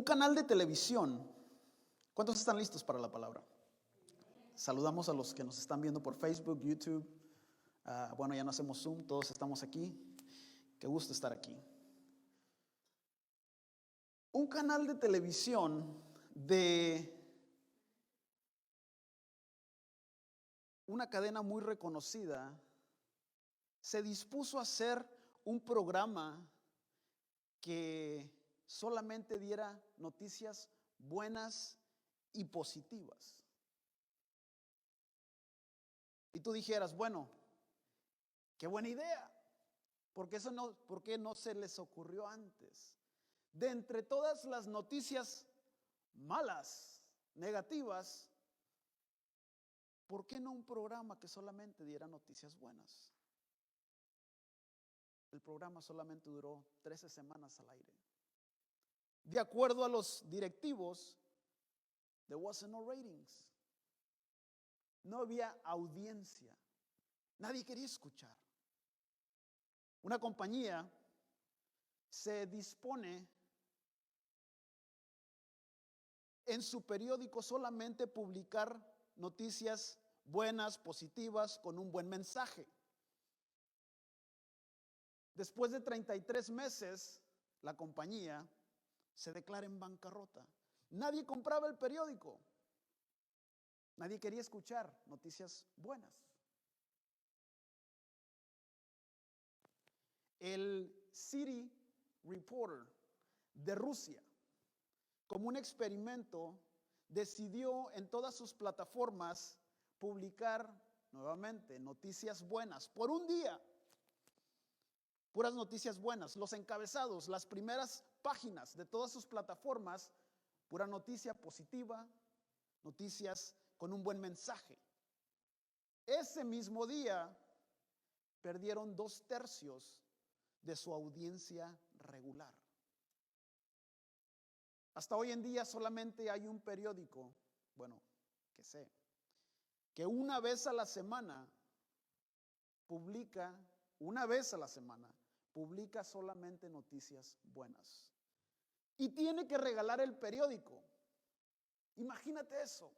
canal de televisión. ¿Cuántos están listos para la palabra? Saludamos a los que nos están viendo por Facebook, YouTube. Bueno, ya no hacemos Zoom, todos estamos aquí. Qué gusto estar aquí. Un canal de televisión de una cadena muy reconocida se dispuso a hacer un programa que solamente diera noticias buenas y positivas. Y tú dijeras, bueno, qué buena idea. ¿Por qué no se les ocurrió antes? De entre todas las noticias malas, negativas, ¿por qué no un programa que solamente diera noticias buenas? El programa solamente duró 13 semanas al aire. De acuerdo a los directivos, there wasn't no ratings. No había audiencia. Nadie quería escuchar. Una compañía se dispone en su periódico solamente publicar noticias buenas, positivas, con un buen mensaje. Después de 33 meses, la compañía se declara en bancarrota. Nadie compraba el periódico. Nadie quería escuchar noticias buenas. El City Reporter de Rusia, como un experimento, decidió en todas sus plataformas publicar nuevamente noticias buenas por un día. Puras noticias buenas, los encabezados, las primeras páginas de todas sus plataformas, pura noticia positiva, noticias con un buen mensaje. Ese mismo día perdieron 2/3 de su audiencia regular. Hasta hoy en día solamente hay un periódico, bueno, que una vez a la semana publica solamente noticias buenas. Y tiene que regalar el periódico. Imagínate eso.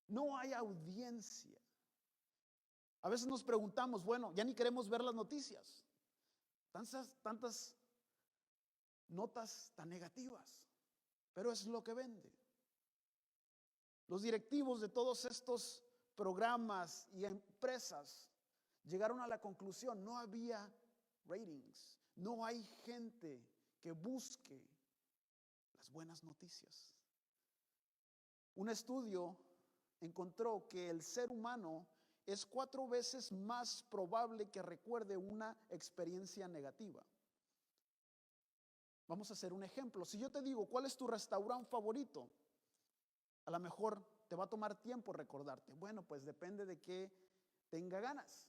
No hay audiencia. A veces nos preguntamos, bueno, ya ni queremos ver las noticias. Tantas notas tan negativas. Pero es lo que vende. Los directivos de todos estos programas y empresas llegaron a la conclusión, no había ratings, no hay gente que busque las buenas noticias. Un estudio encontró que el ser humano es 4 veces más probable que recuerde una experiencia negativa. Vamos a hacer un ejemplo. Si yo te digo, ¿cuál es tu restaurante favorito? A lo mejor te va a tomar tiempo recordarte. Bueno, pues depende de qué tenga ganas.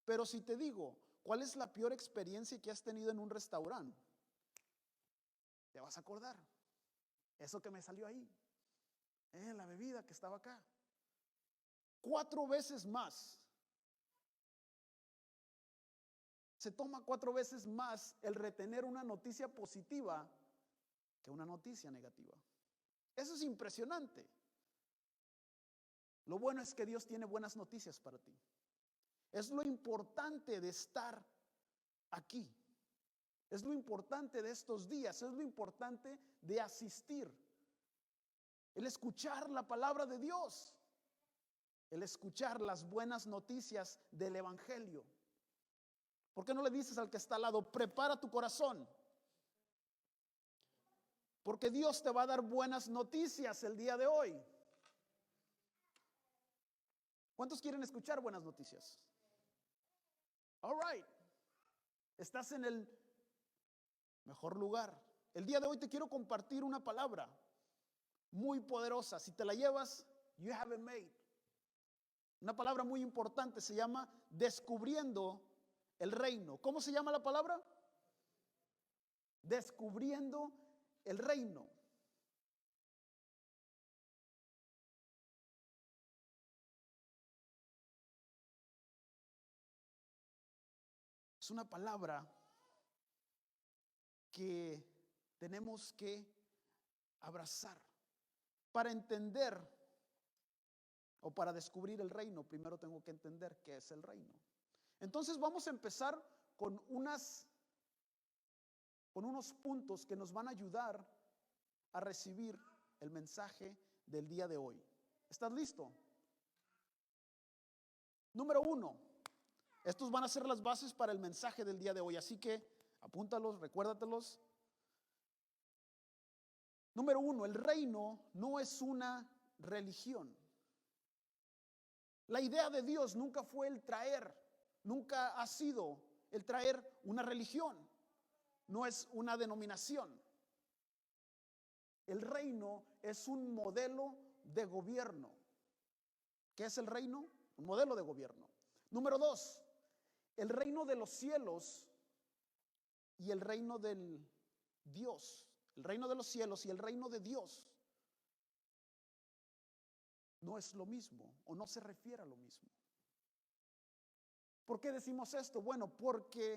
Pero si te digo, ¿cuál es la peor experiencia que has tenido en un restaurante? Te vas a acordar. Eso que me salió ahí. La bebida que estaba acá. 4 veces más. Se toma 4 veces más el retener una noticia positiva que una noticia negativa. Eso es impresionante. Lo bueno es que Dios tiene buenas noticias para ti. Es lo importante de estar aquí. Es lo importante de estos días. Es lo importante de asistir. El escuchar la palabra de Dios. El escuchar las buenas noticias del Evangelio. ¿Por qué no le dices al que está al lado, prepara tu corazón? Porque Dios te va a dar buenas noticias el día de hoy. ¿Cuántos quieren escuchar buenas noticias? All right. Estás en el mejor lugar. El día de hoy te quiero compartir una palabra muy poderosa. Si te la llevas, you have it made. Una palabra muy importante se llama descubriendo el reino. ¿Cómo se llama la palabra? Descubriendo el reino. Es una palabra que tenemos que abrazar. Para entender o para descubrir el reino, primero tengo que entender qué es el reino. Entonces vamos a empezar con unos puntos que nos van a ayudar a recibir el mensaje del día de hoy. ¿Estás listo? Número 1. Estos van a ser las bases para el mensaje del día de hoy, así que apúntalos, recuérdatelos. Número 1, el reino no es una religión. La idea de Dios nunca fue el traer, nunca ha sido el traer una religión, no es una denominación. El reino es un modelo de gobierno. ¿Qué es el reino? Un modelo de gobierno. Número 2, el reino de los cielos y el reino del Dios. El reino de los cielos y el reino de Dios no es lo mismo o no se refiere a lo mismo. ¿Por qué decimos esto? Bueno, porque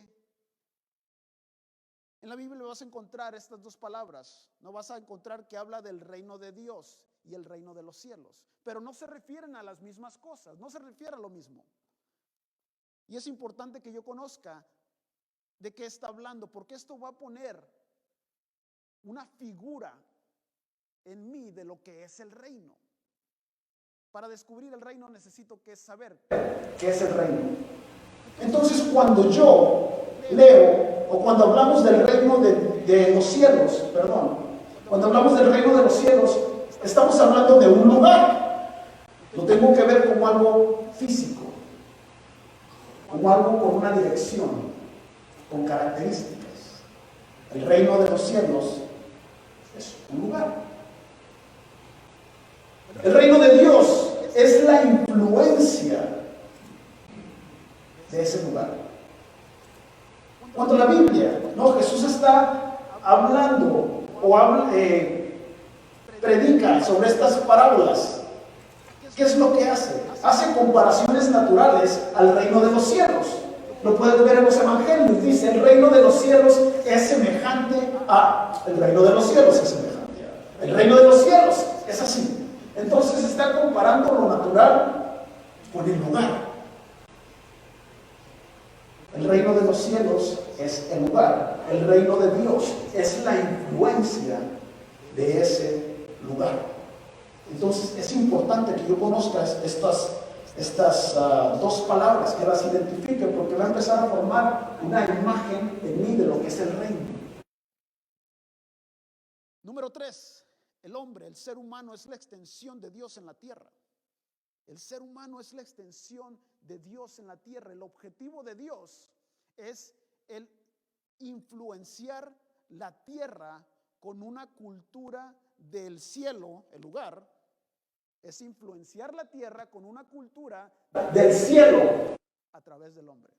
en la Biblia vas a encontrar estas dos palabras. No vas a encontrar que habla del reino de Dios y el reino de los cielos, pero no se refieren a las mismas cosas, no se refiere a lo mismo. Y es importante que yo conozca de qué está hablando, porque esto va a poner una figura en mí de lo que es el reino. Para descubrir el reino necesito que saber qué es el reino. Entonces, cuando yo leo o cuando hablamos del reino de los cielos, cuando hablamos del reino de los cielos, estamos hablando de un lugar. Lo tengo que ver como algo físico, como algo con una dirección, con características. El reino de los cielos es un lugar. El reino de Dios es la influencia de ese lugar. Cuando la Biblia, Jesús está hablando o predica sobre estas parábolas, ¿qué es lo que hace? Hace comparaciones naturales al reino de los cielos. Lo puedes ver en los evangelios. Dice, el reino de los cielos es semejante a. El reino de los cielos es semejante a. El reino de los cielos es así. Entonces está comparando lo natural con el lugar. El reino de los cielos es el lugar. El reino de Dios es la influencia de ese lugar. Entonces es importante que yo conozca estas dos palabras, que las identifique, porque va a empezar a formar una imagen en mí de lo que es el reino. Número 3, el hombre, el ser humano es la extensión de Dios en la tierra. El ser humano es la extensión de Dios en la tierra. El objetivo de Dios es el influenciar la tierra con una cultura del cielo, el lugar. Es influenciar la tierra con una cultura del cielo a través del hombre,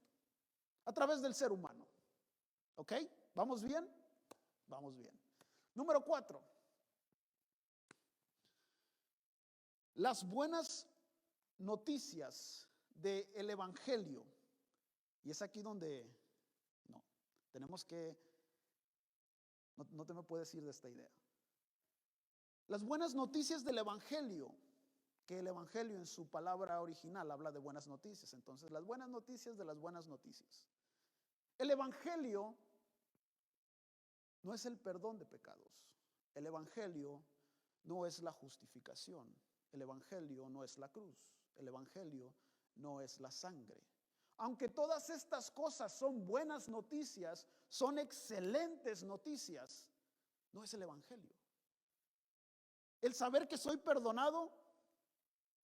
a través del ser humano. ¿Ok? ¿Vamos bien? Vamos bien. Número 4. Las buenas noticias del evangelio. Y es aquí donde tenemos que, no te me puedes ir de esta idea. Las buenas noticias del evangelio, que el evangelio en su palabra original habla de buenas noticias. Entonces, las buenas noticias de las buenas noticias. El evangelio no es el perdón de pecados. El evangelio no es la justificación. El evangelio no es la cruz. El evangelio no es la sangre. Aunque todas estas cosas son buenas noticias, son excelentes noticias, no es el evangelio. El saber que soy perdonado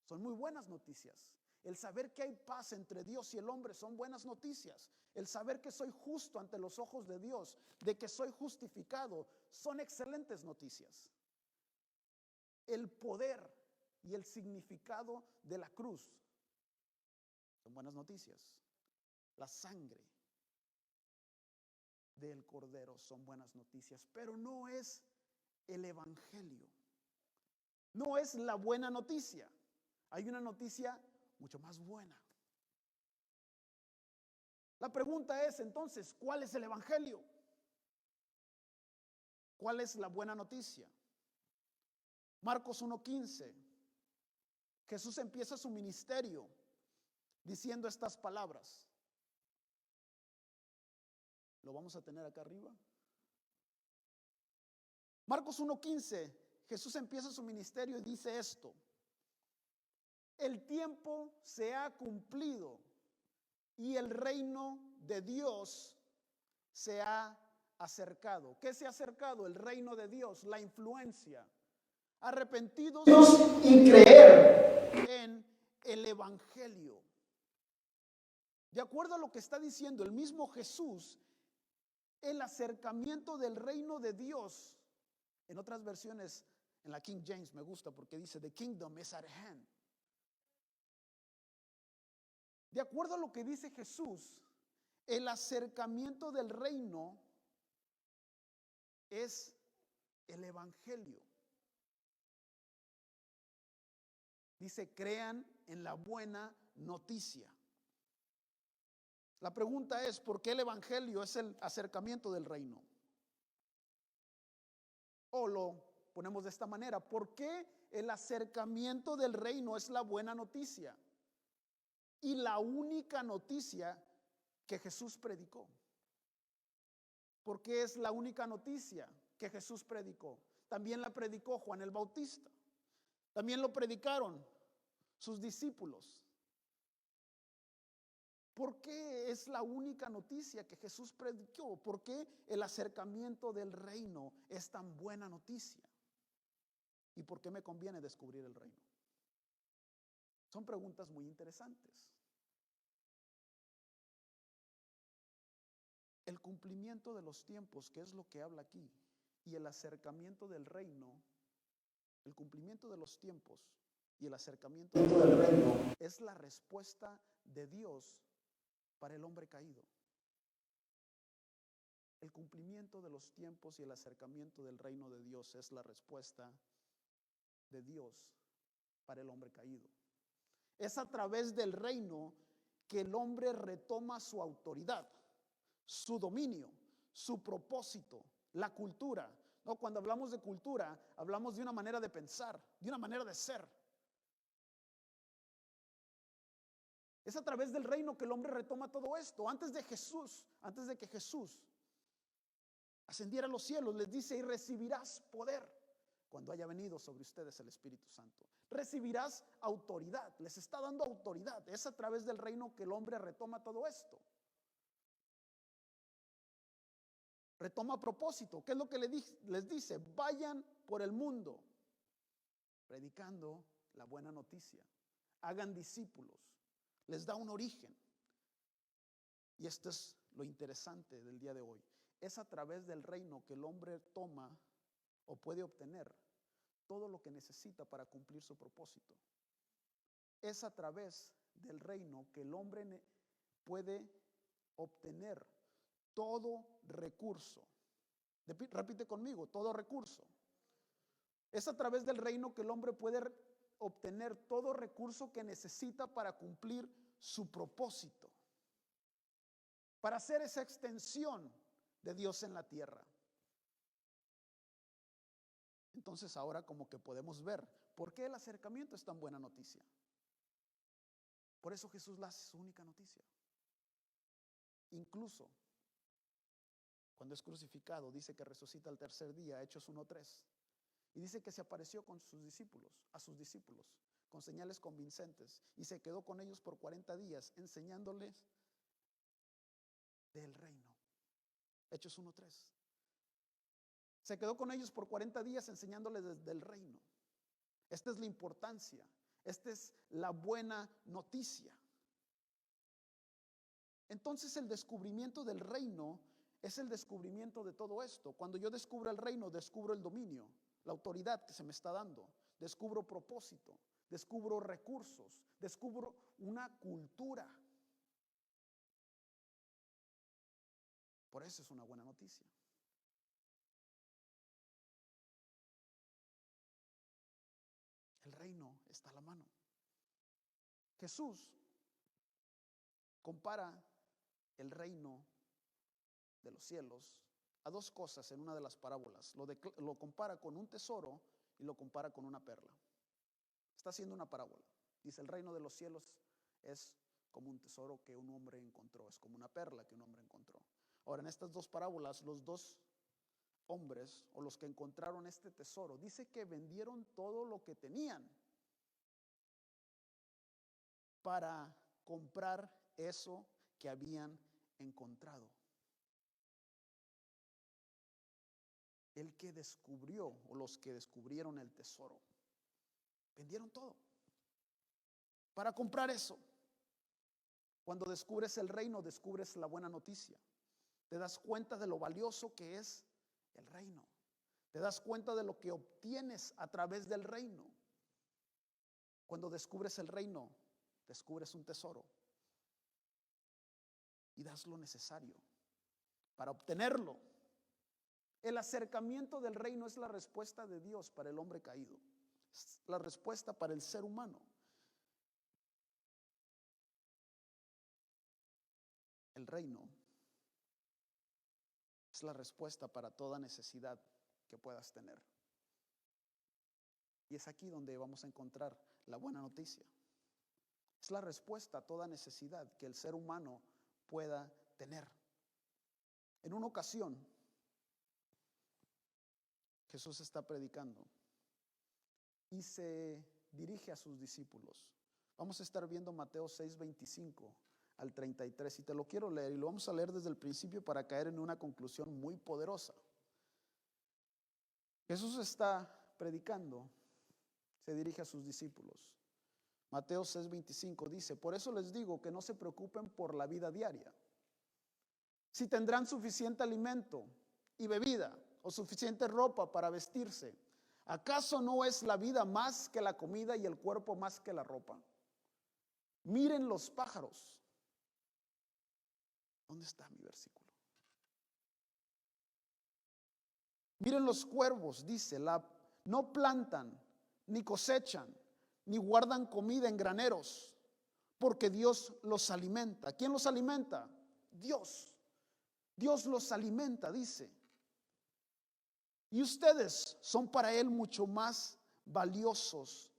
son muy buenas noticias. El saber que hay paz entre Dios y el hombre son buenas noticias. El saber que soy justo ante los ojos de Dios, de que soy justificado, son excelentes noticias. El poder y el significado de la cruz son buenas noticias. La sangre del Cordero son buenas noticias, pero no es el evangelio. No es la buena noticia. Hay una noticia mucho más buena. La pregunta es entonces, ¿cuál es el evangelio? ¿Cuál es la buena noticia? Marcos 1:15. Jesús empieza su ministerio diciendo estas palabras. ¿Lo vamos a tener acá arriba? Marcos 1:15. Jesús empieza su ministerio y dice esto: el tiempo se ha cumplido y el reino de Dios se ha acercado. ¿Qué se ha acercado? El reino de Dios, la influencia. Arrepentidos y creer en el evangelio. De acuerdo a lo que está diciendo el mismo Jesús, el acercamiento del reino de Dios, en otras versiones, en la King James me gusta porque dice the kingdom is at hand. De acuerdo a lo que dice Jesús, el acercamiento del reino es el evangelio. Dice, crean en la buena noticia. La pregunta es, ¿por qué el evangelio es el acercamiento del reino? O lo ponemos de esta manera, ¿por qué el acercamiento del reino es la buena noticia? Y la única noticia que Jesús predicó. ¿Por qué es la única noticia que Jesús predicó? También la predicó Juan el Bautista. También lo predicaron sus discípulos. ¿Por qué es la única noticia que Jesús predicó? ¿Por qué el acercamiento del reino es tan buena noticia? ¿Y por qué me conviene descubrir el reino? Son preguntas muy interesantes. El cumplimiento de los tiempos, que es lo que habla aquí, y el acercamiento del reino, el cumplimiento de los tiempos y el acercamiento del reino es la respuesta de Dios para el hombre caído. El cumplimiento de los tiempos y el acercamiento del reino de Dios es la respuesta de Dios para el hombre caído. Es a través del reino que el hombre retoma su autoridad, su dominio, su propósito, la cultura. No, cuando hablamos de cultura, hablamos de una manera de pensar, de una manera de ser. Es a través del reino que el hombre retoma todo esto. Antes de que Jesús ascendiera a los cielos, les dice, y recibirás poder cuando haya venido sobre ustedes el Espíritu Santo. Recibirás autoridad, les está dando autoridad. Es a través del reino que el hombre retoma todo esto. Retoma propósito. ¿Qué es lo que les dice? Vayan por el mundo predicando la buena noticia. Hagan discípulos. Les da un origen. Y esto es lo interesante del día de hoy. Es a través del reino que el hombre toma o puede obtener todo lo que necesita para cumplir su propósito. Es a través del reino que el hombre puede obtener todo recurso. Repite conmigo, todo recurso. Es a través del reino que el hombre puede obtener todo recurso que necesita para cumplir su propósito, para hacer esa extensión de Dios en la tierra. Entonces ahora como que podemos ver por qué el acercamiento es tan buena noticia. Por eso Jesús la hace su única noticia. Incluso cuando es crucificado, dice que resucita al tercer día, Hechos 1:3. Y dice que se apareció con sus discípulos, a sus discípulos, con señales convincentes, y se quedó con ellos por 40 días, enseñándoles del reino. Hechos 1:3. Se quedó con ellos por 40 días enseñándoles del reino. Esta es la importancia, esta es la buena noticia. Entonces el descubrimiento del reino es el descubrimiento de todo esto. Cuando yo descubro el reino, descubro el dominio, la autoridad que se me está dando, descubro propósito, descubro recursos, descubro una cultura. Por eso es una buena noticia. El reino está a la mano. Jesús compara el reino de los cielos a dos cosas en una de las parábolas. Lo compara con un tesoro y lo compara con una perla. Está haciendo una parábola. Dice, el reino de los cielos es como un tesoro que un hombre encontró, es como una perla que un hombre encontró. Ahora, en estas dos parábolas, los dos hombres o los que encontraron este tesoro, dice que vendieron todo lo que tenían para comprar eso que habían encontrado. El que descubrió o los que descubrieron el tesoro vendieron todo para comprar eso. Cuando descubres el reino, descubres la buena noticia. Te das cuenta de lo valioso que es el reino. Te das cuenta de lo que obtienes a través del reino. Cuando descubres el reino, descubres un tesoro y das lo necesario para obtenerlo. El acercamiento del reino es la respuesta de Dios para el hombre caído. Es la respuesta para el ser humano. El reino es la respuesta para toda necesidad que puedas tener. Y es aquí donde vamos a encontrar la buena noticia. Es la respuesta a toda necesidad que el ser humano pueda tener. En una ocasión, Jesús está predicando y se dirige a sus discípulos. Vamos a estar viendo Mateo 6:25 al 33 y te lo quiero leer y lo vamos a leer desde el principio para caer en una conclusión muy poderosa. Jesús está predicando, se dirige a sus discípulos. Mateo 6:25 dice, por eso les digo que no se preocupen por la vida diaria, si tendrán suficiente alimento y bebida o suficiente ropa para vestirse. ¿Acaso no es la vida más que la comida y el cuerpo más que la ropa? Miren los pájaros. ¿Dónde está mi versículo? Miren los cuervos, dice, no plantan, ni cosechan, ni guardan comida en graneros, porque Dios los alimenta. ¿Quién los alimenta? Dios. Dios los alimenta, dice. Y ustedes son para Él mucho más valiosos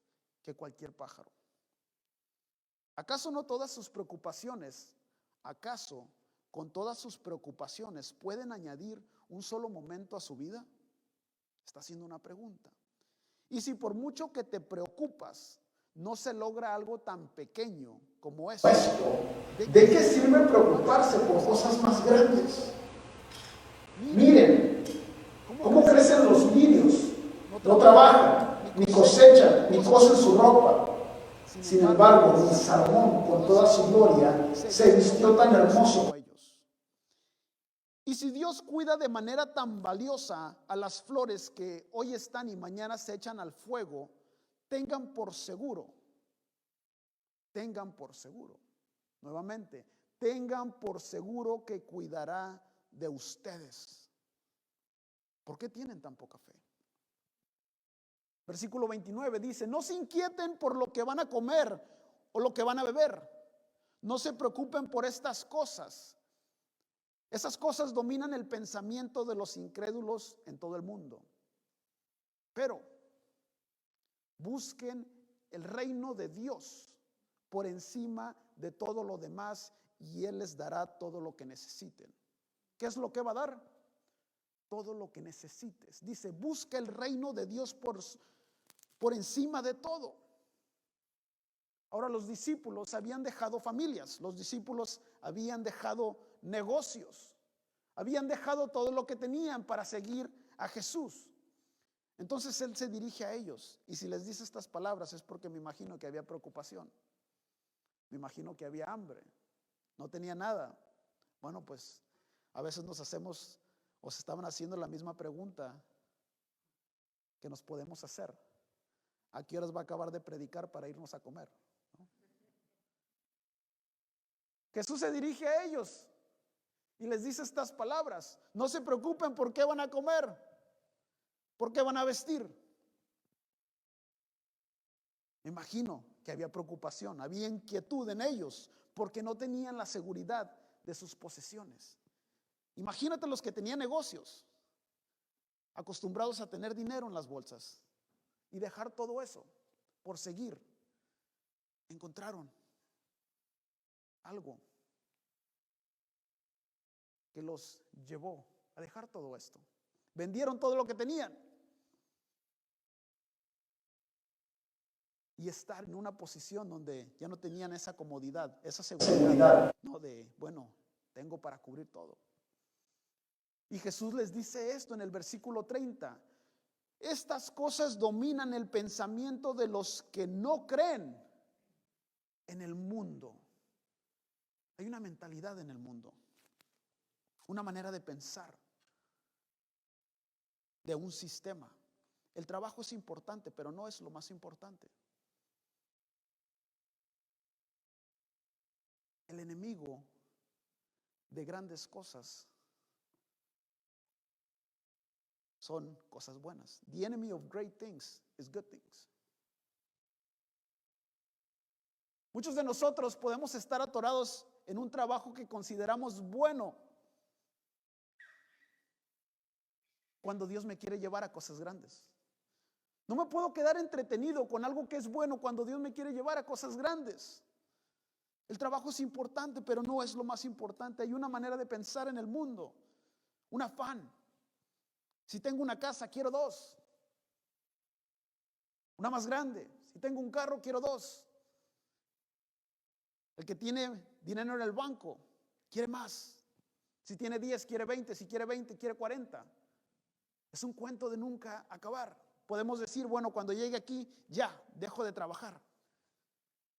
que cualquier pájaro. ¿Acaso no todas sus preocupaciones, acaso con todas sus preocupaciones pueden añadir un solo momento a su vida? Está haciendo una pregunta. Y si por mucho que te preocupas, no se logra algo tan pequeño como esto, ¿de qué sirve preocuparse por cosas más grandes? Miren cómo crecen los lirios, no trabajan, ni cosechan, ni cosen su ropa. Sin embargo, ni Salomón, con toda su gloria, se vistió tan hermoso como ellos. Y si Dios cuida de manera tan valiosa a las flores que hoy están y mañana se echan al fuego, tengan por seguro, nuevamente, tengan por seguro que cuidará de ustedes. ¿Por qué tienen tan poca fe? Versículo 29 dice, no se inquieten por lo que van a comer o lo que van a beber. No se preocupen por estas cosas. Esas cosas dominan el pensamiento de los incrédulos en todo el mundo. Pero busquen el reino de Dios por encima de todo lo demás y Él les dará todo lo que necesiten. ¿Qué es lo que va a dar? Todo lo que necesites. Dice, busca el reino de Dios por encima de todo. Ahora, los discípulos habían dejado familias, los discípulos habían dejado negocios, habían dejado todo lo que tenían para seguir a Jesús. Entonces Él se dirige a ellos y si les dice estas palabras es porque me imagino que había preocupación, me imagino que había hambre, no tenía nada. Bueno, pues a veces nos hacemos o se estaban haciendo la misma pregunta que nos podemos hacer. ¿A qué horas va a acabar de predicar para irnos a comer? ¿No? Jesús se dirige a ellos y les dice estas palabras. No se preocupen por qué van a comer, por qué van a vestir. Me imagino que había preocupación, había inquietud en ellos porque no tenían la seguridad de sus posesiones. Imagínate los que tenían negocios, acostumbrados a tener dinero en las bolsas y dejar todo eso por seguir. Encontraron algo que los llevó a dejar todo esto. Vendieron todo lo que tenían y estar en una posición donde ya no tenían esa comodidad, esa seguridad, no de, bueno, tengo para cubrir todo. Y Jesús les dice esto en el versículo 30. Estas cosas dominan el pensamiento de los que no creen en el mundo. Hay una mentalidad en el mundo, una manera de pensar, de un sistema. El trabajo es importante, pero no es lo más importante. El enemigo de grandes cosas son cosas buenas. The enemy of great things is good things. Muchos de nosotros podemos estar atorados en un trabajo que consideramos bueno cuando Dios me quiere llevar a cosas grandes. No me puedo quedar entretenido con algo que es bueno cuando Dios me quiere llevar a cosas grandes. El trabajo es importante, pero no es lo más importante. Hay una manera de pensar en el mundo, un afán. Si tengo una casa, quiero dos. Una más grande. Si tengo un carro, quiero dos. El que tiene dinero en el banco, quiere más. Si tiene 10, quiere 20. Si quiere 20, quiere 40. Es un cuento de nunca acabar. Podemos decir, bueno, cuando llegue aquí, ya, dejo de trabajar.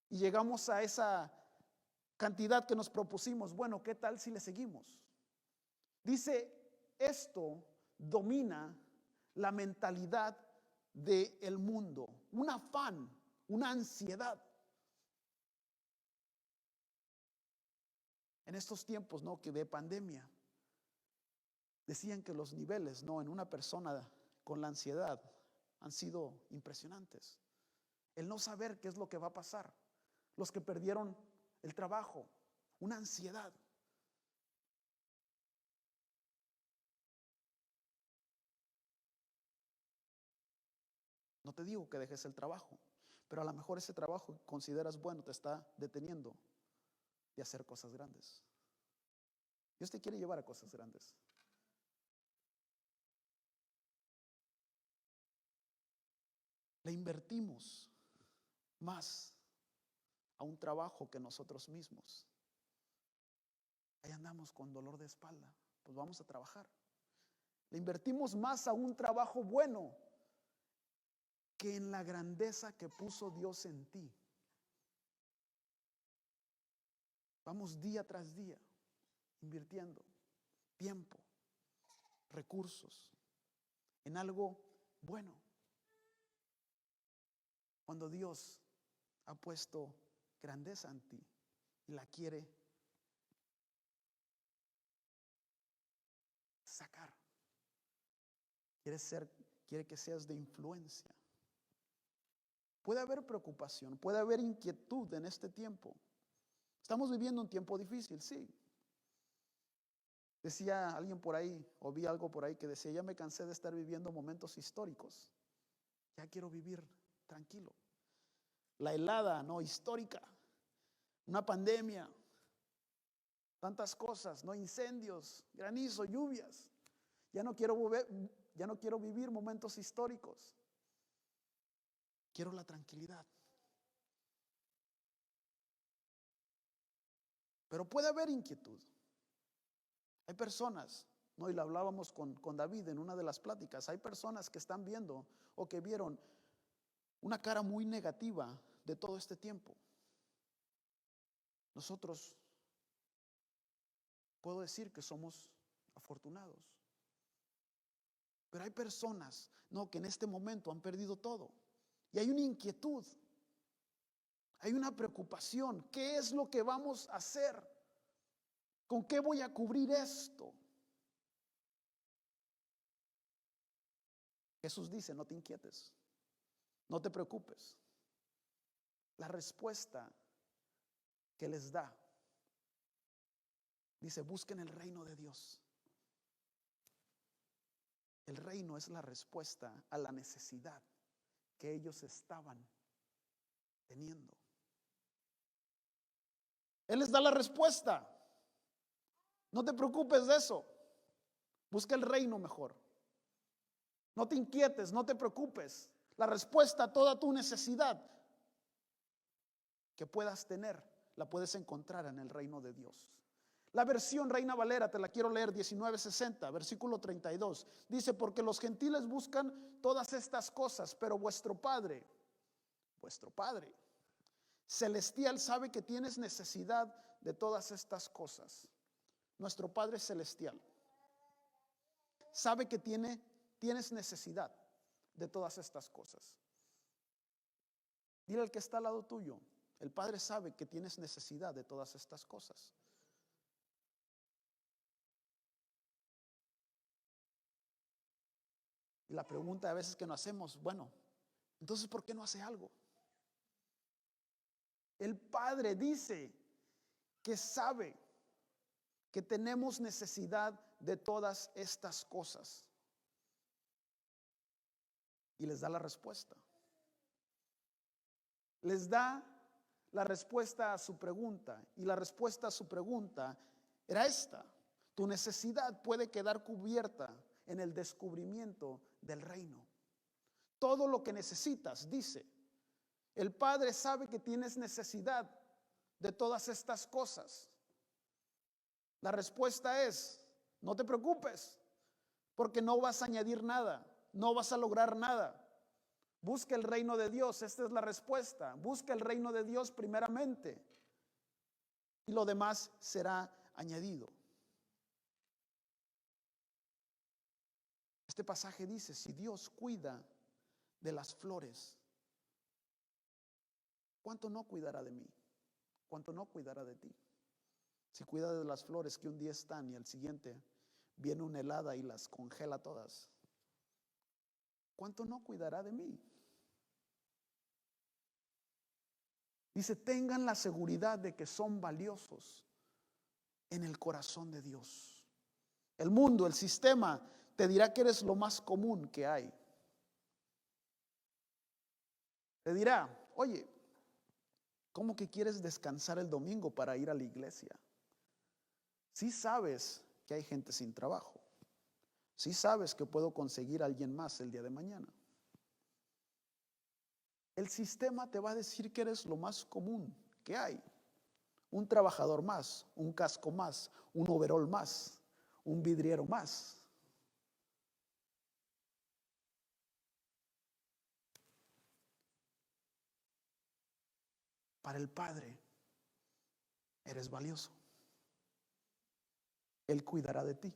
Y llegamos a esa cantidad que nos propusimos. Bueno, ¿qué tal si le seguimos? Dice, esto domina la mentalidad del mundo. Un afán, una ansiedad. En estos tiempos, ¿no?, que de pandemia, decían que los niveles, ¿no?, en una persona con la ansiedad han sido impresionantes. El no saber qué es lo que va a pasar. Los que perdieron el trabajo, una ansiedad. No te digo que dejes el trabajo, pero a lo mejor ese trabajo que consideras bueno te está deteniendo de hacer cosas grandes. Dios te quiere llevar a cosas grandes. Le invertimos más a un trabajo que nosotros mismos. Ahí andamos con dolor de espalda, pues vamos a trabajar. Le invertimos más a un trabajo bueno que en la grandeza que puso Dios en ti. Vamos día tras día invirtiendo tiempo, recursos en algo bueno, cuando Dios ha puesto grandeza en ti y la quiere sacar. Quiere que seas de influencia. Puede haber preocupación, puede haber inquietud en este tiempo. Estamos viviendo un tiempo difícil, sí. Decía alguien por ahí, o vi algo por ahí que decía, ya me cansé de estar viviendo momentos históricos. Ya quiero vivir tranquilo. La helada, no, histórica. Una pandemia. Tantas cosas, no, incendios, granizo, lluvias. Ya no quiero vivir momentos históricos. Quiero la tranquilidad. Pero puede haber inquietud. Hay personas, ¿no? Y lo hablábamos con David en una de las pláticas. Hay personas que están viendo o que vieron una cara muy negativa de todo este tiempo. Nosotros, puedo decir que somos afortunados. Pero hay personas, ¿no?, que en este momento han perdido todo. Y hay una inquietud. Hay una preocupación. ¿Qué es lo que vamos a hacer? ¿Con qué voy a cubrir esto? Jesús dice, no te inquietes, no te preocupes. La respuesta que les da, dice, busquen el reino de Dios El reino es la respuesta a la necesidad que ellos estaban teniendo. Él les da la respuesta. No te preocupes de eso. Busca el reino mejor. No te inquietes, no te preocupes. La respuesta a toda tu necesidad que puedas tener, la puedes encontrar en el reino de Dios. La versión Reina Valera, te la quiero leer, 1960, versículo 32. Dice, porque los gentiles buscan todas estas cosas, pero vuestro Padre celestial sabe que tienes necesidad de todas estas cosas. Nuestro Padre celestial sabe que tienes necesidad de todas estas cosas. Dile al que está al lado tuyo, el Padre sabe que tienes necesidad de todas estas cosas. Y la pregunta a veces que nos hacemos, bueno, entonces ¿por qué no hace algo? El Padre dice que sabe que tenemos necesidad de todas estas cosas. Y les da la respuesta. Les da la respuesta a su pregunta. Y la respuesta a su pregunta era esta: tu necesidad puede quedar cubierta en el descubrimiento del reino. Todo lo que necesitas, dice, el Padre sabe que tienes necesidad de todas estas cosas. La respuesta es, no te preocupes, porque no vas a añadir nada, no vas a lograr nada. Busca el reino de Dios, esta es la respuesta. Busca el reino de Dios primeramente y lo demás será añadido. Este pasaje dice, si Dios cuida de las flores, ¿cuánto no cuidará de mí? ¿Cuánto no cuidará de ti? Si cuida de las flores que un día están y al siguiente viene una helada y las congela todas, ¿cuánto no cuidará de mí? Dice, tengan la seguridad de que son valiosos en el corazón de Dios. El mundo, el sistema, te dirá que eres lo más común que hay. Te dirá, oye, ¿cómo que quieres descansar el domingo para ir a la iglesia? Sí sabes que hay gente sin trabajo. Sí sabes que puedo conseguir a alguien más el día de mañana. El sistema te va a decir que eres lo más común que hay. Un trabajador más, un casco más, un overol más, un vidriero más. Para el Padre, eres valioso. Él cuidará de ti.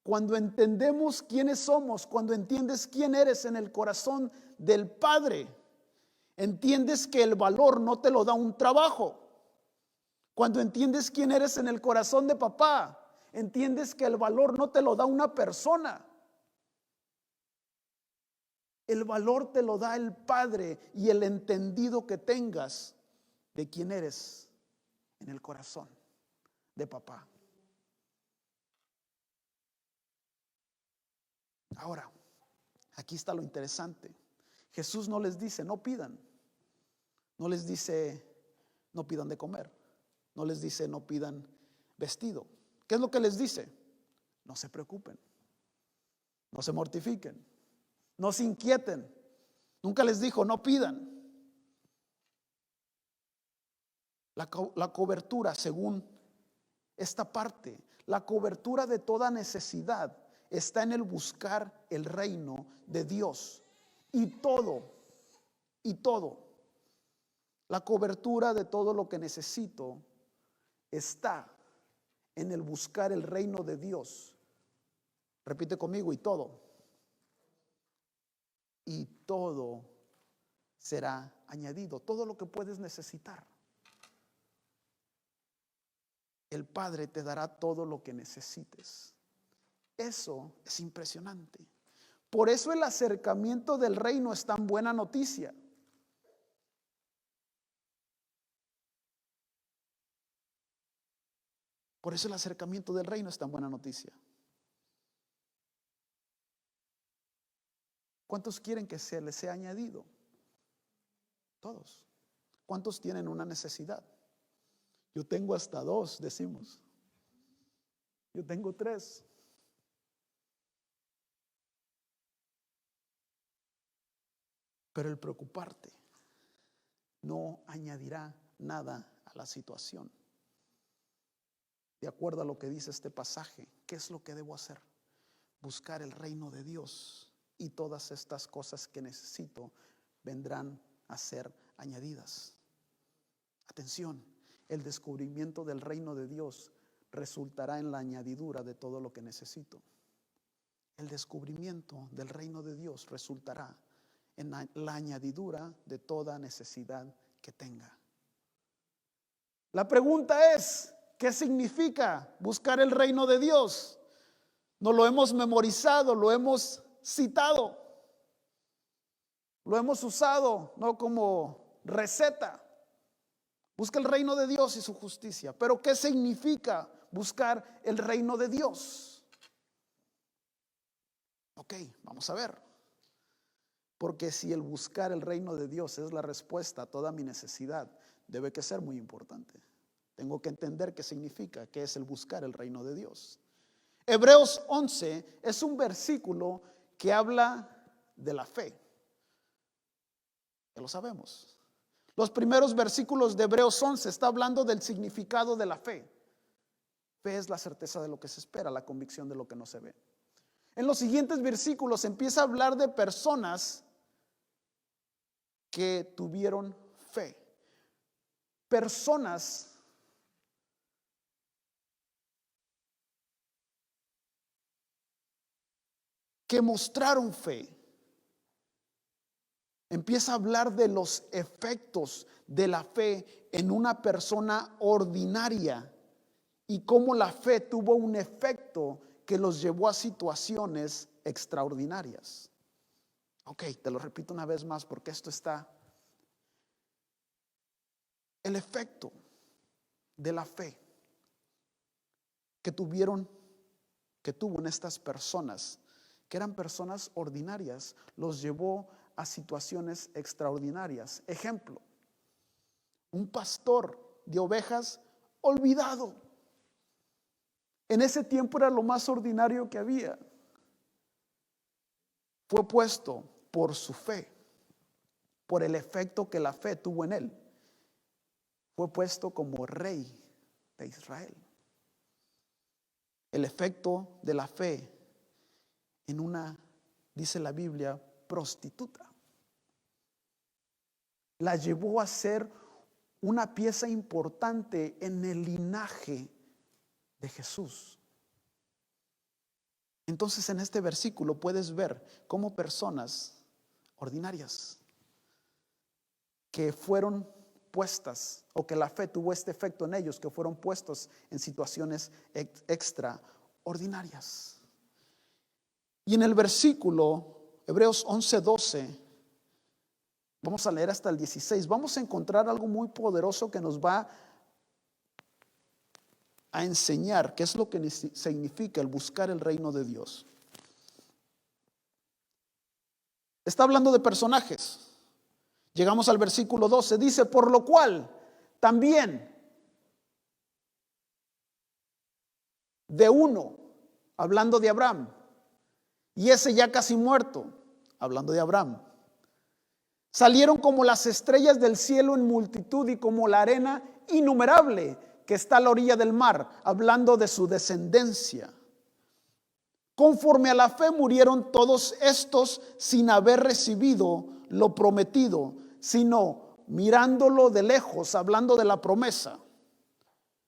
Cuando entendemos quiénes somos, cuando entiendes quién eres en el corazón del Padre, entiendes que el valor no te lo da un trabajo. Cuando entiendes quién eres en el corazón de papá, entiendes que el valor no te lo da una persona. El valor te lo da el Padre y el entendido que tengas de quién eres en el corazón de papá. Ahora, aquí está lo interesante. Jesús no les dice, no pidan. No les dice, no pidan de comer. No les dice, no pidan vestido. ¿Qué es lo que les dice? No se preocupen. No se mortifiquen. No se inquieten. Nunca les dijo, no pidan. La cobertura, según esta parte, la cobertura de toda necesidad está en el buscar el reino de Dios. Y todo, la cobertura de todo lo que necesito está en el buscar el reino de Dios. Repite conmigo, y todo será añadido. Todo lo que puedes necesitar, el Padre te dará todo lo que necesites. Eso es impresionante. Por eso el acercamiento del reino es tan buena noticia. Por eso el acercamiento del reino es tan buena noticia. ¿Cuántos quieren que se les sea añadido? Todos. ¿Cuántos tienen una necesidad? Yo tengo hasta 2, decimos. Yo tengo 3. Pero el preocuparte no añadirá nada a la situación. De acuerdo a lo que dice este pasaje, ¿qué es lo que debo hacer? Buscar el reino de Dios, y todas estas cosas que necesito vendrán a ser añadidas. Atención, el descubrimiento del reino de Dios resultará en la añadidura de todo lo que necesito. El descubrimiento del reino de Dios resultará en la añadidura de toda necesidad que tenga. La pregunta es, ¿qué significa buscar el reino de Dios? No lo hemos memorizado, lo hemos citado, lo hemos usado, no como receta. Busca el reino de Dios y su justicia. Pero ¿qué significa buscar el reino de Dios? Ok, vamos a ver. Porque si el buscar el reino de Dios es la respuesta a toda mi necesidad, debe que ser muy importante. Tengo que entender qué significa, qué es el buscar el reino de Dios. Hebreos 11 es un versículo que habla de la fe. Ya lo sabemos. Los primeros versículos de Hebreos 11 está hablando del significado de la fe. Fe es la certeza de lo que se espera, la convicción de lo que no se ve. En los siguientes versículos empieza a hablar de personas que tuvieron fe. Personas que mostraron fe. Empieza a hablar de los efectos de la fe en una persona ordinaria y cómo la fe tuvo un efecto que los llevó a situaciones extraordinarias. Ok, te lo repito una vez más porque esto está. El efecto de la fe que tuvo en estas personas, que eran personas ordinarias, los llevó a situaciones extraordinarias. Ejemplo, un pastor de ovejas olvidado. En ese tiempo era lo más ordinario que había. Fue puesto por su fe, por el efecto que la fe tuvo en él. Fue puesto como rey de Israel. El efecto de la fe en una, dice la Biblia, prostituta. La llevó a ser una pieza importante en el linaje de Jesús. Entonces en este versículo puedes ver cómo personas ordinarias que fueron puestas, o que la fe tuvo este efecto en ellos, que fueron puestos en situaciones extraordinarias. Y en el versículo Hebreos 11:12, vamos a leer hasta el 16, vamos a encontrar algo muy poderoso que nos va a enseñar qué es lo que significa el buscar el reino de Dios. Está hablando de personajes. Llegamos al versículo 12, dice, por lo cual también de uno, hablando de Abraham, y ese ya casi muerto, hablando de Abraham, salieron como las estrellas del cielo en multitud y como la arena innumerable que está a la orilla del mar, hablando de su descendencia. Conforme a la fe murieron todos estos sin haber recibido lo prometido, sino mirándolo de lejos, hablando de la promesa.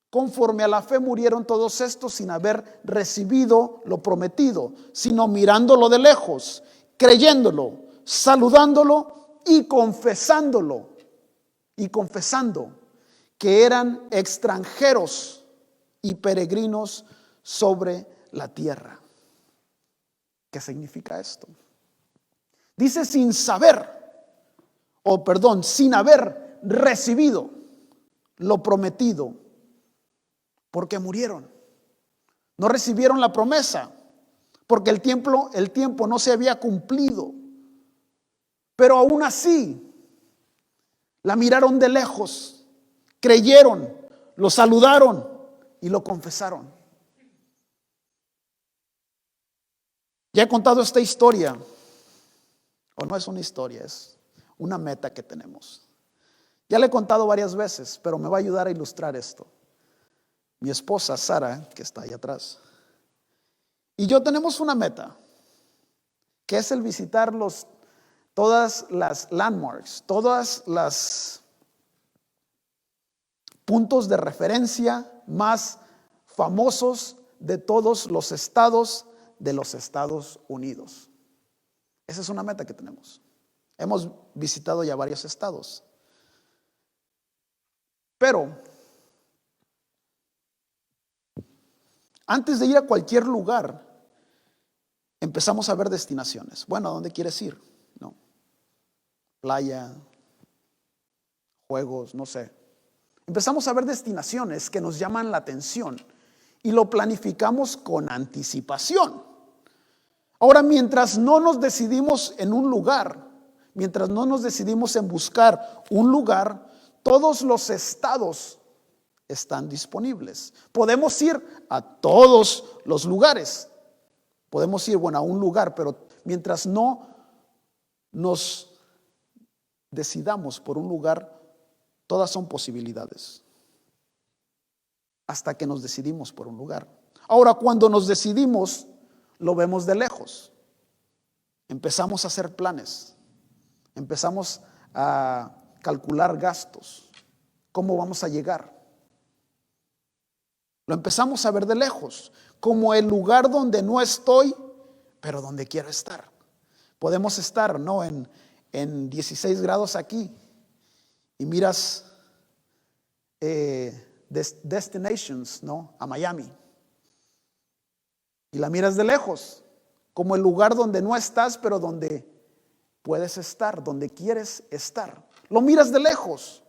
Conforme a la fe murieron todos estos sin haber recibido lo prometido, sino mirándolo de lejos, creyéndolo, saludándolo y confesando que eran extranjeros y peregrinos sobre la tierra. ¿Qué significa esto? Dice sin haber recibido lo prometido, porque murieron. No recibieron la promesa, porque el tiempo no se había cumplido. Pero aún así, la miraron de lejos, creyeron, lo saludaron y lo confesaron. Ya he contado esta historia, o no es una historia, es una meta que tenemos. Ya le he contado varias veces, pero me va a ayudar a ilustrar esto. Mi esposa Sara, que está ahí atrás, y yo tenemos una meta, que es el visitar todas las landmarks, todas las puntos de referencia más famosos de todos los estados de los Estados Unidos. Esa es una meta que tenemos. Hemos visitado ya varios estados. Pero antes de ir a cualquier lugar, empezamos a ver destinaciones. Bueno, ¿a dónde quieres ir? No. Playa, juegos, no sé. Empezamos a ver destinaciones que nos llaman la atención y lo planificamos con anticipación. Ahora, mientras no nos decidimos en un lugar, mientras no nos decidimos en buscar un lugar, todos los estados están disponibles. Podemos ir a todos los lugares. Podemos ir, a un lugar, pero mientras no nos decidamos por un lugar, todas son posibilidades. Hasta que nos decidimos por un lugar. Ahora, cuando nos decidimos, lo vemos de lejos. Empezamos a hacer planes. Empezamos a calcular gastos. ¿Cómo vamos a llegar? Lo empezamos a ver de lejos, como el lugar donde no estoy, pero donde quiero estar. Podemos estar, ¿no?, en 16 grados aquí y miras destinations, ¿no?, a Miami. Y la miras de lejos, como el lugar donde no estás, pero donde puedes estar, donde quieres estar. Lo miras de lejos,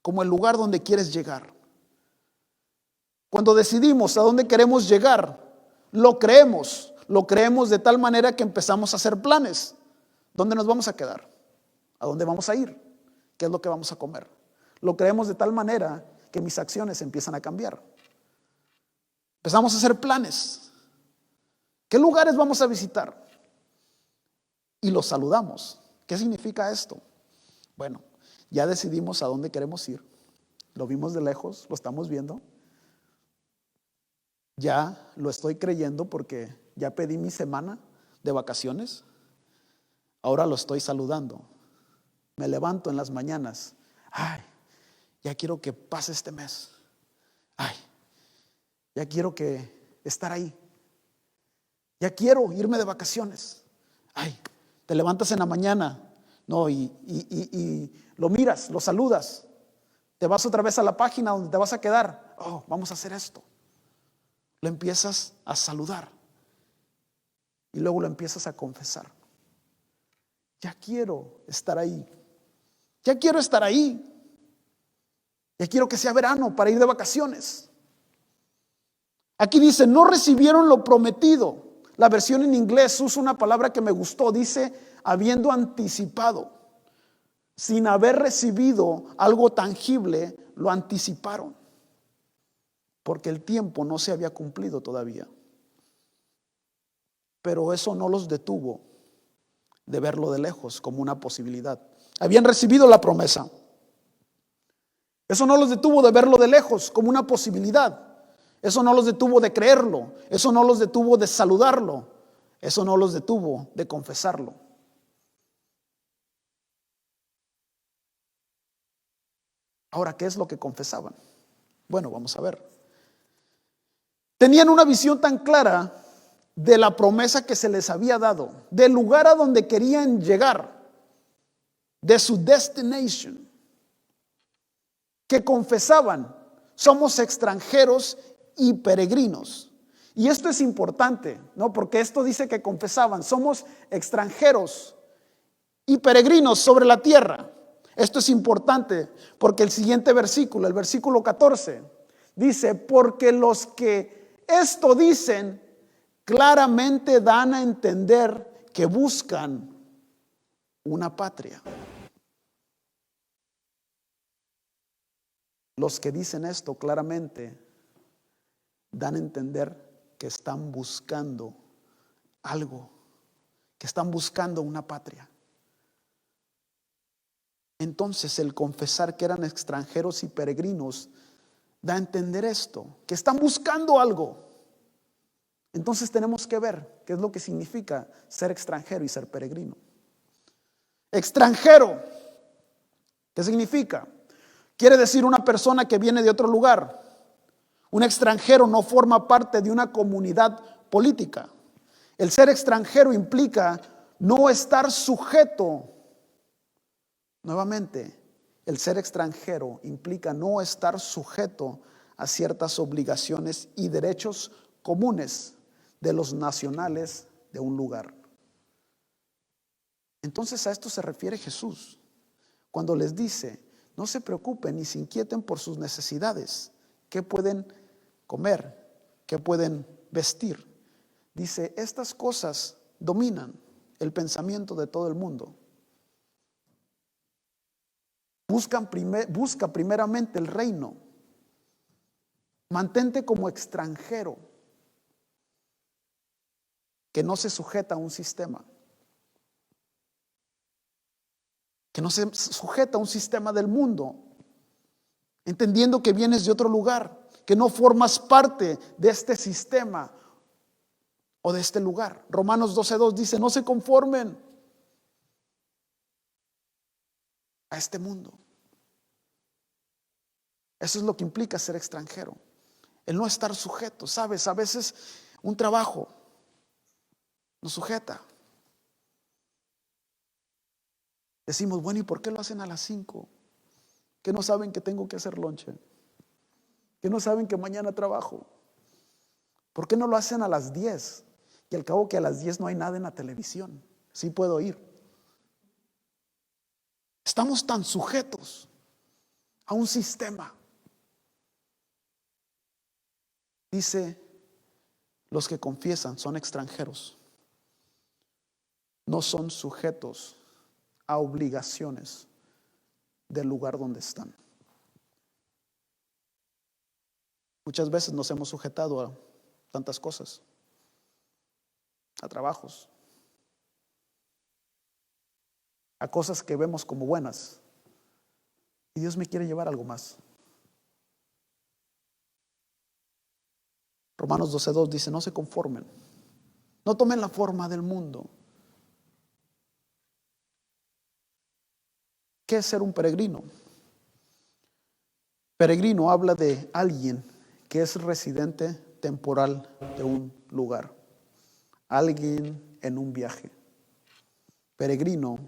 como el lugar donde quieres llegar. Cuando decidimos a dónde queremos llegar, lo creemos de tal manera que empezamos a hacer planes. ¿Dónde nos vamos a quedar? ¿A dónde vamos a ir? ¿Qué es lo que vamos a comer? Lo creemos de tal manera que mis acciones empiezan a cambiar. Empezamos a hacer planes. ¿Qué lugares vamos a visitar? Y los saludamos. ¿Qué significa esto? Bueno, ya decidimos a dónde queremos ir. Lo vimos de lejos, lo estamos viendo. Ya lo estoy creyendo porque ya pedí mi semana de vacaciones. Ahora lo estoy saludando. Me levanto en las mañanas. Ay, ya quiero que pase este mes. Ay, ya quiero estar ahí. Ya quiero irme de vacaciones. Ay, te levantas en la mañana, no, y lo miras, lo saludas. Te vas otra vez a la página donde te vas a quedar. Oh, vamos a hacer esto. Lo empiezas a saludar y luego lo empiezas a confesar. Ya quiero estar ahí. Ya quiero estar ahí. Ya quiero que sea verano para ir de vacaciones. Aquí dice, no recibieron lo prometido. La versión en inglés usa una palabra que me gustó. Dice, habiendo anticipado. Sin haber recibido algo tangible, lo anticiparon. Porque el tiempo no se había cumplido todavía. Pero eso no los detuvo de verlo de lejos como una posibilidad. Habían recibido la promesa. Eso no los detuvo de verlo de lejos como una posibilidad. Eso no los detuvo de creerlo. Eso no los detuvo de saludarlo. Eso no los detuvo de confesarlo. Ahora, ¿qué es lo que confesaban? Bueno, vamos a ver. Tenían una visión tan clara de la promesa que se les había dado, del lugar a donde querían llegar, de su destination, que confesaban, somos extranjeros y peregrinos. Y esto es importante, ¿no? Porque esto dice que confesaban, somos extranjeros y peregrinos sobre la tierra. Esto es importante porque el siguiente versículo, el versículo 14, dice, porque los que esto dicen claramente dan a entender que buscan una patria. Los que dicen esto claramente dan a entender que están buscando algo, que están buscando una patria. Entonces el confesar que eran extranjeros y peregrinos da a entender esto, que están buscando algo. Entonces tenemos que ver qué es lo que significa ser extranjero y ser peregrino. Extranjero, ¿qué significa? Quiere decir una persona que viene de otro lugar. Un extranjero no forma parte de una comunidad política. El ser extranjero implica no estar sujeto. Nuevamente, el ser extranjero implica no estar sujeto a ciertas obligaciones y derechos comunes de los nacionales de un lugar. Entonces a esto se refiere Jesús cuando les dice: no se preocupen ni se inquieten por sus necesidades. ¿Qué pueden comer? ¿Qué pueden vestir? Dice, estas cosas dominan el pensamiento de todo el mundo. Busca primeramente el reino. Mantente como extranjero que no se sujeta a un sistema, que no se sujeta a un sistema del mundo, entendiendo que vienes de otro lugar, que no formas parte de este sistema o de este lugar. Romanos 12:2 dice, no se conformen a este mundo. Eso es lo que implica ser extranjero, el no estar sujeto. Sabes, a veces un trabajo nos sujeta. Decimos, bueno, ¿y por qué lo hacen a las 5? Que no saben que tengo que hacer lonche, que no saben que mañana trabajo. ¿Por qué no lo hacen a las 10? Y al cabo que a las 10 no hay nada en la televisión, sí puedo ir. Estamos tan sujetos a un sistema. Dice, los que confiesan son extranjeros, no son sujetos a obligaciones del lugar donde están. Muchas veces nos hemos sujetado a tantas cosas, a trabajos, a cosas que vemos como buenas, y Dios me quiere llevar a algo más. Romanos 12:2 dice, no se conformen, no tomen la forma del mundo. ¿Qué es ser un peregrino? Peregrino habla de alguien que es residente temporal de un lugar, alguien en un viaje. Peregrino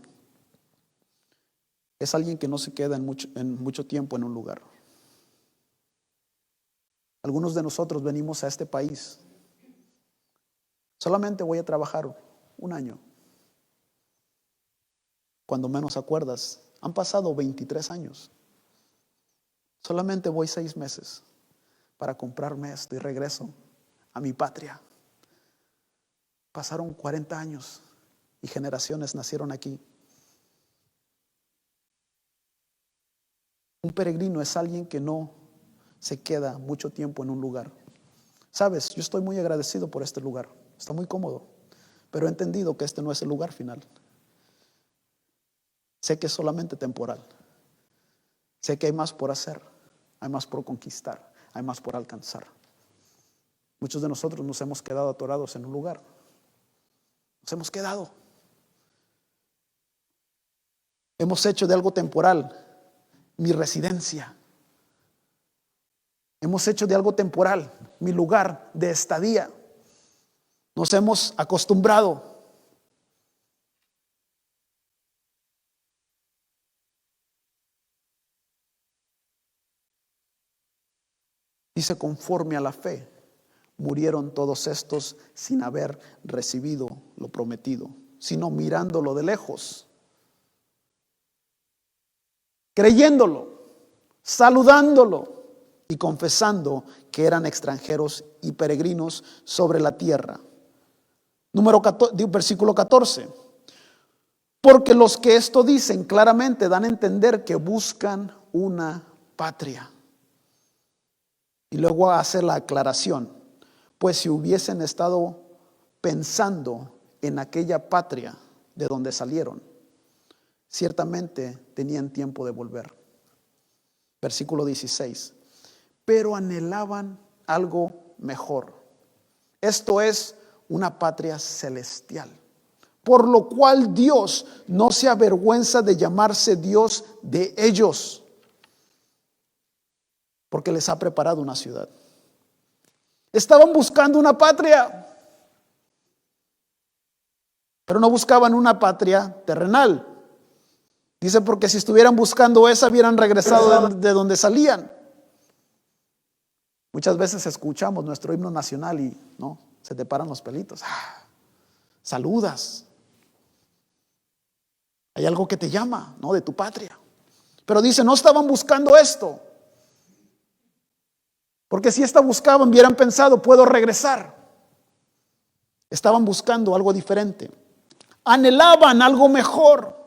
es alguien que no se queda en mucho tiempo en un lugar. Algunos de nosotros venimos a este país. Solamente voy a trabajar un año. Cuando menos acuerdas, han pasado 23 años. Solamente voy 6 meses para comprarme esto y regreso a mi patria. Pasaron 40 años y generaciones nacieron aquí. Un peregrino es alguien que no se queda mucho tiempo en un lugar. Sabes, yo estoy muy agradecido por este lugar. Está muy cómodo, pero he entendido que este no es el lugar final. Sé que es solamente temporal. Sé que hay más por hacer, hay más por conquistar, hay más por alcanzar. Muchos de nosotros nos hemos quedado atorados en un lugar. Nos hemos quedado. Hemos hecho de algo temporal mi residencia. Hemos hecho de algo temporal mi lugar de estadía. Nos hemos acostumbrado. Dice, conforme a la fe, murieron todos estos sin haber recibido lo prometido, sino mirándolo de lejos, creyéndolo, saludándolo y confesando que eran extranjeros y peregrinos sobre la tierra. Versículo 14. Porque los que esto dicen claramente dan a entender que buscan una patria. Y luego hace la aclaración, pues si hubiesen estado pensando en aquella patria de donde salieron, ciertamente tenían tiempo de volver. Versículo 16. Pero anhelaban algo mejor. Esto es una patria celestial. Por lo cual Dios no se avergüenza de llamarse Dios de ellos, porque les ha preparado una ciudad. Estaban buscando una patria, pero no buscaban una patria terrenal. Dice, porque si estuvieran buscando esa, hubieran regresado de donde salían. Muchas veces escuchamos nuestro himno nacional y no, se te paran los pelitos. Saludas. Hay algo que te llama, ¿no? De tu patria. Pero dice, no estaban buscando esto. Porque si esta buscaban, hubieran pensado, puedo regresar. Estaban buscando algo diferente. Anhelaban algo mejor.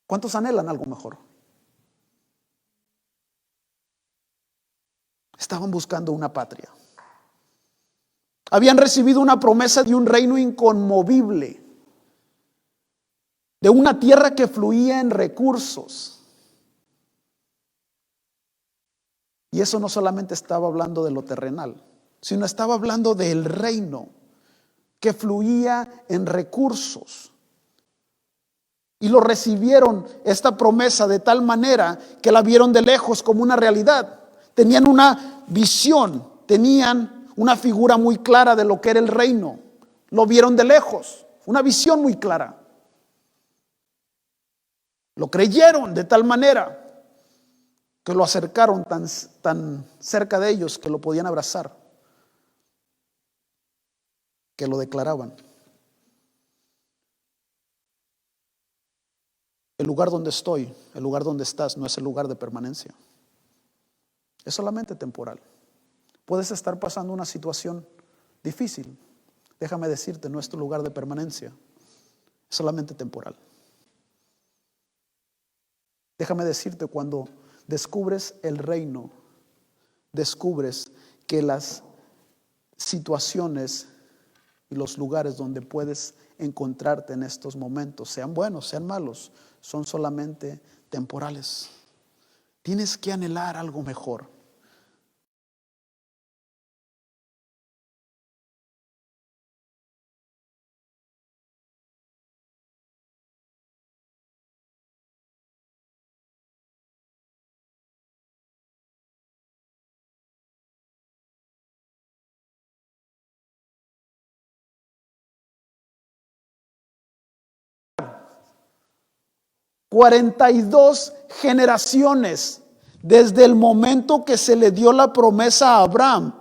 ¿Cuántos anhelan algo mejor? Estaban buscando una patria. Habían recibido una promesa de un reino inconmovible, de una tierra que fluía en recursos. Y eso no solamente estaba hablando de lo terrenal, sino estaba hablando del reino que fluía en recursos. Y lo recibieron, esta promesa, de tal manera que la vieron de lejos como una realidad. Tenían una visión, tenían una figura muy clara de lo que era el reino. Lo vieron de lejos, una visión muy clara. Lo creyeron de tal manera que lo acercaron tan cerca de ellos que lo podían abrazar, que lo declaraban. El lugar donde estoy, el lugar donde estás, no es el lugar de permanencia. Es solamente temporal. Puedes estar pasando una situación difícil. Déjame decirte, no es tu lugar de permanencia. Es solamente temporal. Déjame decirte, cuando descubres el reino, descubres que las situaciones y los lugares donde puedes encontrarte en estos momentos, sean buenos, sean malos, son solamente temporales. Tienes que anhelar algo mejor. $42 generaciones desde el momento que se le dio la promesa a Abraham,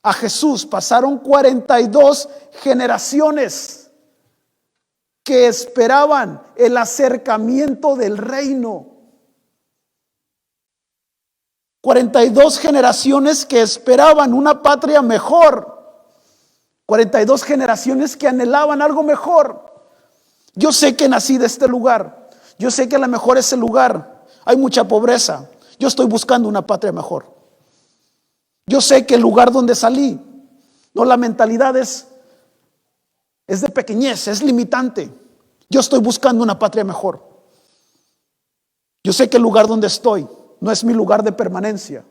a Jesús. Pasaron 42 generaciones que esperaban el acercamiento del reino. 42 generaciones que esperaban una patria mejor. 42 generaciones que anhelaban algo mejor. Yo sé que nací de este lugar. Yo sé que a lo mejor ese lugar hay mucha pobreza. Yo estoy buscando una patria mejor. Yo sé que el lugar donde salí, no, la mentalidad es de pequeñez, es limitante. Yo estoy buscando una patria mejor. Yo sé que el lugar donde estoy no es mi lugar de permanencia.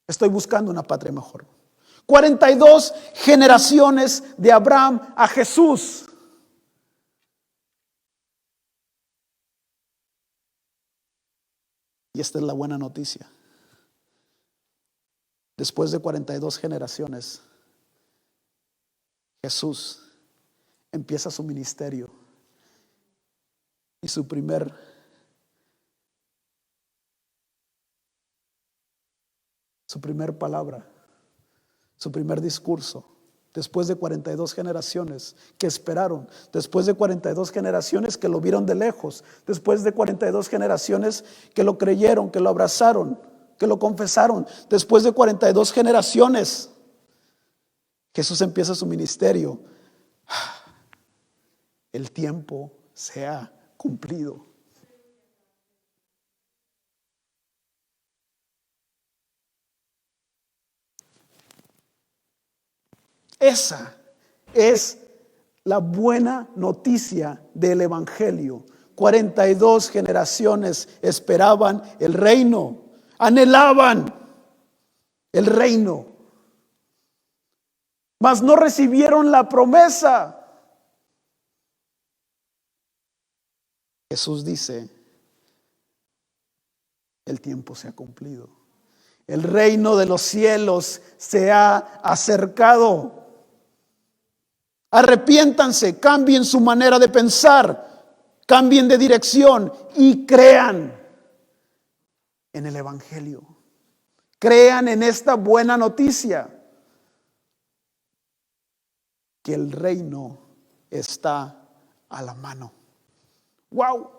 Estoy buscando una patria mejor. 42 generaciones de Abraham a Jesús. Y esta es la buena noticia. Después de 42 generaciones, Jesús empieza su ministerio. Y su primer palabra, su primer discurso, después de 42 generaciones que esperaron, después de 42 generaciones que lo vieron de lejos, después de 42 generaciones que lo creyeron, que lo abrazaron, que lo confesaron, después de 42 generaciones, Jesús empieza su ministerio. El tiempo se ha cumplido. Esa es la buena noticia del Evangelio. 42 generaciones esperaban el reino, anhelaban el reino, mas no recibieron la promesa. Jesús dice, el tiempo se ha cumplido. El reino de los cielos se ha acercado. Arrepiéntanse, cambien su manera de pensar, cambien de dirección y crean en el Evangelio. Crean en esta buena noticia que el reino está a la mano. ¡Wow!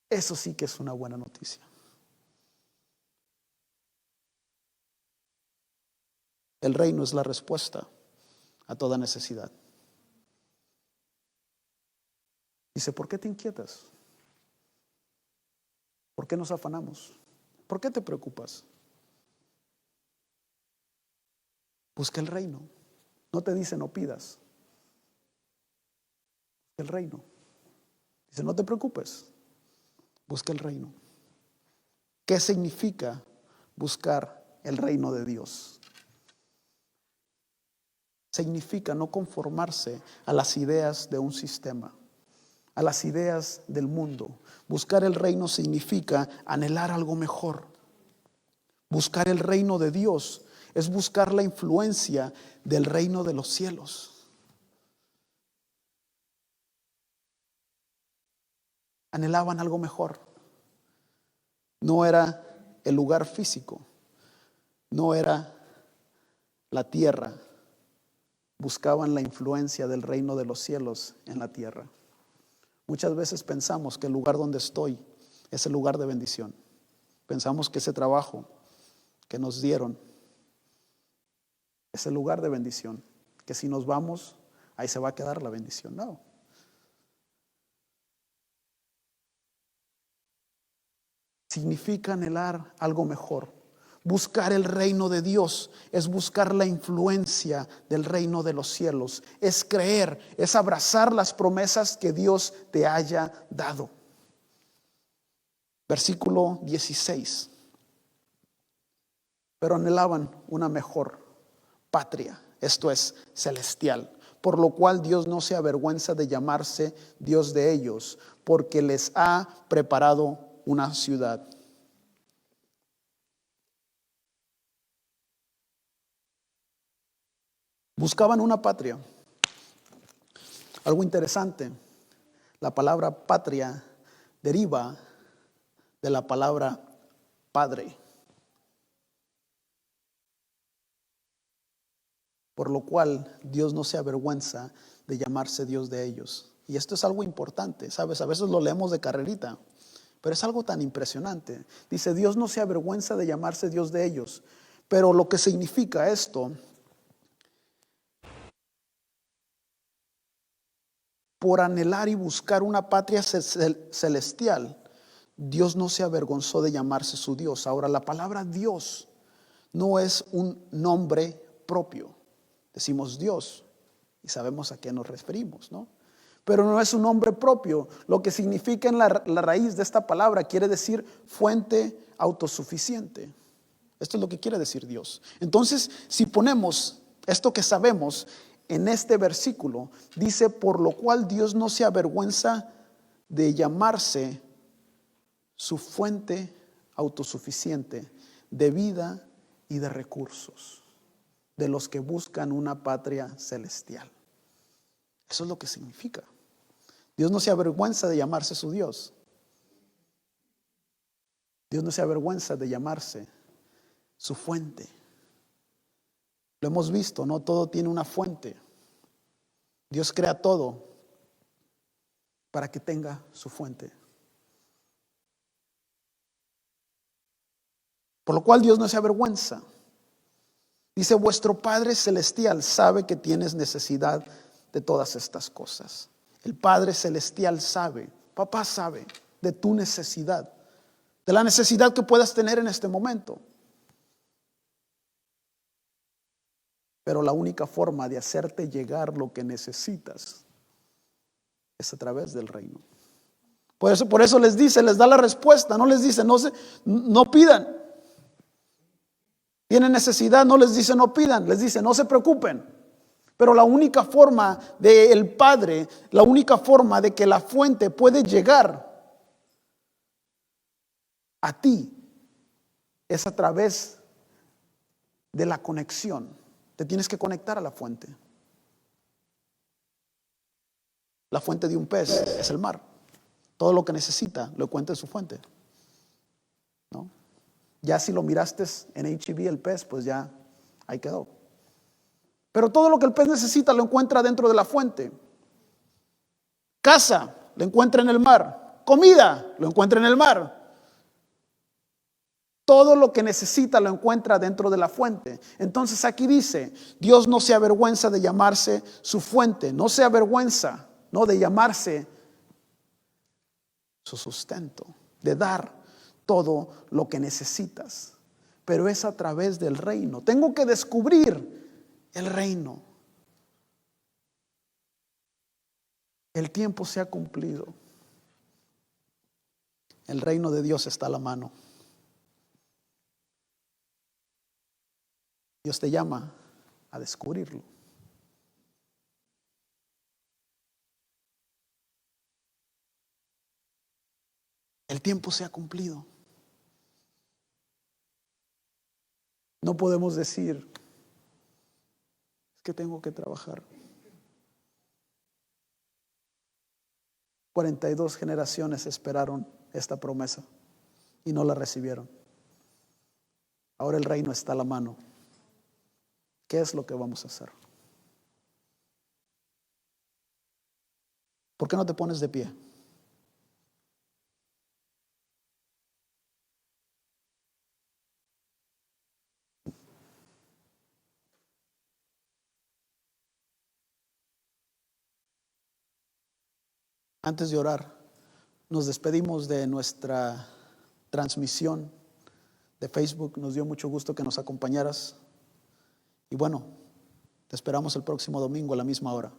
Eso sí que es una buena noticia. El reino es la respuesta a toda necesidad. Dice, ¿por qué te inquietas? ¿Por qué nos afanamos? ¿Por qué te preocupas? Busca el reino. No te dice no pidas. El reino. Dice, no te preocupes. Busca el reino. ¿Qué significa buscar el reino de Dios? Significa no conformarse a las ideas de un sistema, a las ideas del mundo. Buscar el reino significa anhelar algo mejor. Buscar el reino de Dios es buscar la influencia del reino de los cielos. Anhelaban algo mejor. No era el lugar físico, no era la tierra. Buscaban la influencia del reino de los cielos en la tierra. Muchas veces pensamos que el lugar donde estoy es el lugar de bendición. Pensamos que ese trabajo que nos dieron es el lugar de bendición, que si nos vamos, ahí se va a quedar la bendición. No. Significa anhelar algo mejor. Buscar el reino de Dios es buscar la influencia del reino de los cielos. Es creer, es abrazar las promesas que Dios te haya dado. Versículo 16. Pero anhelaban una mejor patria, esto es celestial, por lo cual Dios no se avergüenza de llamarse Dios de ellos, porque les ha preparado una ciudad. Buscaban una patria. Algo interesante, la palabra patria deriva de la palabra padre. Por lo cual Dios no se avergüenza de llamarse Dios de ellos. Y esto es algo importante, ¿sabes? A veces lo leemos de carrerita, pero es algo tan impresionante. Dice, Dios no se avergüenza de llamarse Dios de ellos. Pero lo que significa esto, por anhelar y buscar una patria celestial, Dios no se avergonzó de llamarse su Dios. Ahora, la palabra Dios no es un nombre propio. Decimos Dios y sabemos a qué nos referimos, ¿no? Pero no es un nombre propio. Lo que significa en la raíz de esta palabra quiere decir fuente autosuficiente. Esto es lo que quiere decir Dios. Entonces, si ponemos esto que sabemos en este versículo, dice, por lo cual Dios no se avergüenza de llamarse su fuente autosuficiente de vida y de recursos, de los que buscan una patria celestial. Eso es lo que significa. Dios no se avergüenza de llamarse su Dios. Dios no se avergüenza de llamarse su fuente. Lo hemos visto, no todo tiene una fuente. Dios crea todo para que tenga su fuente. Por lo cual Dios no se avergüenza. Dice, vuestro Padre Celestial sabe que tienes necesidad de todas estas cosas. El Padre Celestial sabe, papá sabe de tu necesidad, de la necesidad que puedas tener en este momento. Pero la única forma de hacerte llegar lo que necesitas es a través del reino. Por eso les dice, les da la respuesta, no les dice, no pidan. Tienen necesidad, no les dice no pidan, les dice no se preocupen. Pero la única forma del Padre, la única forma de que la fuente puede llegar a ti es a través de la conexión. Te tienes que conectar a la fuente. La fuente de un pez es el mar. Todo lo que necesita lo encuentra en su fuente, ¿no? Ya si lo miraste en H-E-B el pez, pues ya ahí quedó. Pero todo lo que el pez necesita lo encuentra dentro de la fuente. Casa lo encuentra en el mar. Comida lo encuentra en el mar. Todo lo que necesita lo encuentra dentro de la fuente. Entonces aquí dice, Dios no se avergüenza de llamarse su fuente. No se avergüenza, ¿no?, de llamarse su sustento, de dar todo lo que necesitas. Pero es a través del reino. Tengo que descubrir el reino. El tiempo se ha cumplido. El reino de Dios está a la mano. Dios te llama a descubrirlo. El tiempo se ha cumplido. No podemos decir, es que tengo que trabajar. 42 generaciones esperaron esta promesa y no la recibieron. Ahora el reino está a la mano. ¿Qué es lo que vamos a hacer? ¿Por qué no te pones de pie? Antes de orar, nos despedimos de nuestra transmisión de Facebook. Nos dio mucho gusto que nos acompañaras. Y bueno, te esperamos el próximo domingo a la misma hora.